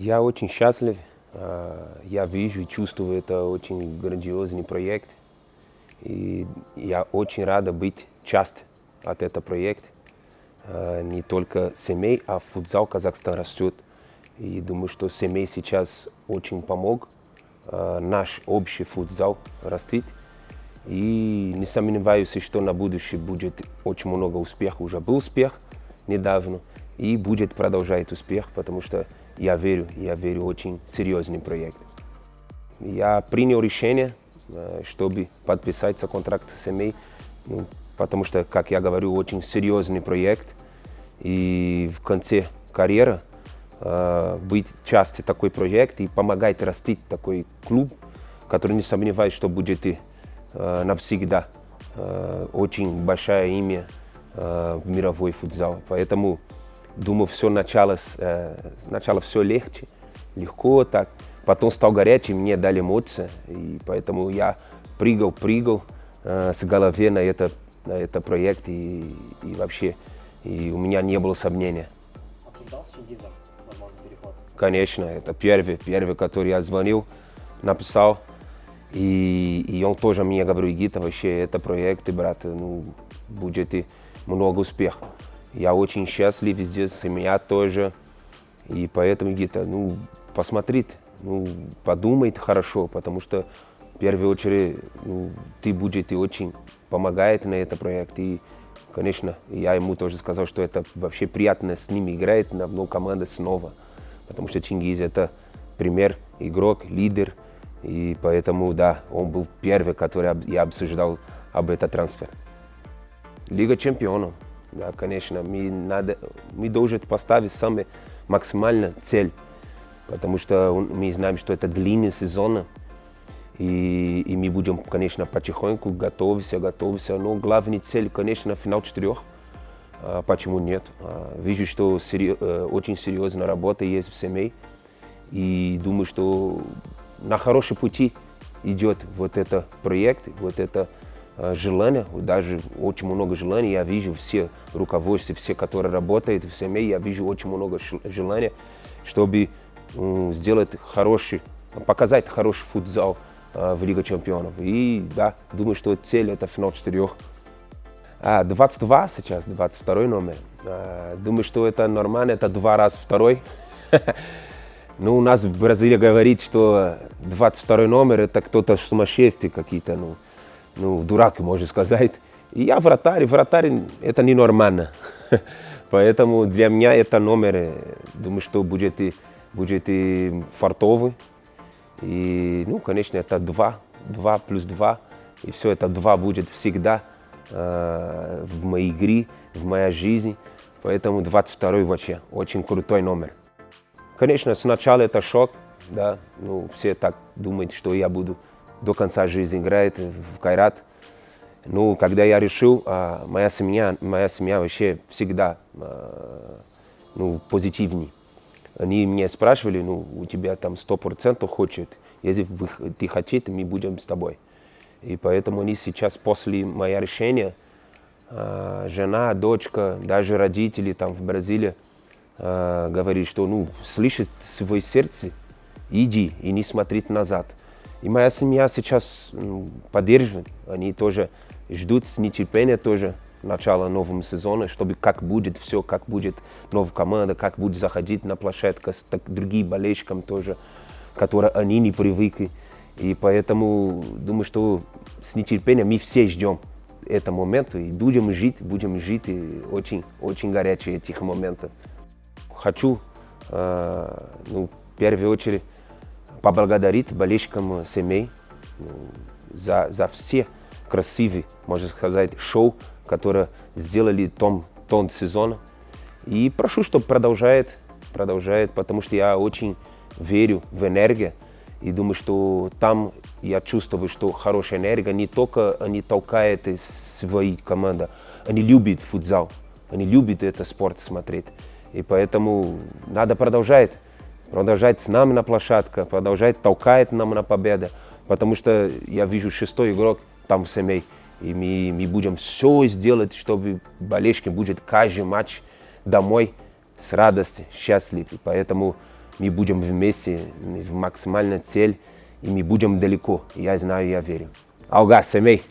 Я очень счастлив. Я вижу и чувствую, это очень грандиозный проект. И я очень рада быть частью от этого проекта. Не только семей, а футзал Казахстан растет. И думаю, что семей сейчас очень помог. Наш общий футзал растет. И не сомневаюсь, что на будущее будет очень много успехов. Уже был успех недавно. И будет продолжать успех, потому что я верю в очень серьезный проект. Я принял решение, чтобы подписать контракт с семей, потому что, как я говорю, очень серьезный проект. И в конце карьеры быть частью такой проекта и помогать растить такой клуб, который, не сомневаюсь, что будет и навсегда очень большое имя в мировой футзал. Поэтому думаю, сначала все легко так. Потом стал горячий, мне дали эмоции, и поэтому я прыгал с головы на это проект, и вообще и у меня не было сомнения. Обсуждал с Чингизом возможный переход? Конечно, это первый, который я звонил, написал, и он тоже мне говорил: Гита, вообще это проект, брат, будет и много успехов. Я очень счастлив здесь, семья тоже, и поэтому Гита, посмотрит, подумает хорошо, потому что в первую очередь ты будешь и очень помогает на этот проект. И, конечно, я ему тоже сказал, что это вообще приятно с ними играть на одну команду снова, потому что Чингиз это пример, игрок, лидер, и поэтому, да, он был первый, который я обсуждал об этом трансфере. Лига чемпионов. Да, конечно, мы должны поставить самую максимальную цель, потому что мы знаем, что это длинный сезон, и мы будем, конечно, потихоньку готовиться, но главная цель, конечно, финал 4. Почему нет? Вижу, что очень серьезная работа есть в семье, и думаю, что на хорошем пути идет вот этот проект, вот это желание, даже очень много желаний. Я вижу все руководства, все, которые работают в семье, я вижу очень много желания, чтобы сделать показать хороший футзал в Лиге чемпионов. И да, думаю, что цель это финал 4. 22 сейчас, 22 номер. Думаю, что это нормально, это 2 раза 2. У нас в Бразилии говорит, что 22 номер это кто-то сумасшедший какие-то, дурак, можно сказать. И я вратарь это ненормально. Поэтому для меня это номер, думаю, что будет и фартовый. И, конечно, это 2 плюс 2. И все это 2 будет всегда в моей игре, в моей жизни. Поэтому 22 вообще очень крутой номер. Конечно, сначала это шок, да, все так думают, что я буду до конца жизни играть в Кайрат. Когда я решил, моя семья вообще всегда позитивнее. Они меня спрашивали, у тебя там 100% хочет, если ты хочешь, мы будем с тобой. И поэтому они сейчас после моего решения, жена, дочка, даже родители там в Бразилии говорят, что слышит свое сердце, иди и не смотри назад. И моя семья сейчас поддерживает, они тоже ждут с нетерпением тоже начала нового сезона, чтобы как будет все, как будет новая команда, как будет заходить на площадку с другими болельщиками тоже, которые они не привыкли. И поэтому думаю, что с нетерпением мы все ждем этого момента и будем жить и очень, очень горячие этих моментов. Хочу в первую очередь поблагодарить болельщикам семей за все красивые, можно сказать, шоу, которые сделали тон сезона. И прошу, чтобы продолжает, потому что я очень верю в энергию. И думаю, что там я чувствую, что хорошая энергия, не только они толкают свои команды, они любят футзал, они любят этот спорт смотреть. И поэтому надо продолжать с нами на площадке, продолжать толкать нам на победу, потому что я вижу 6-й игрок там в семье, и мы будем все сделать, чтобы болельщики будут каждый матч домой с радостью, счастливы. Поэтому мы будем вместе в максимальной цель, и мы будем далеко. Я знаю, я верю. Алгас, семей!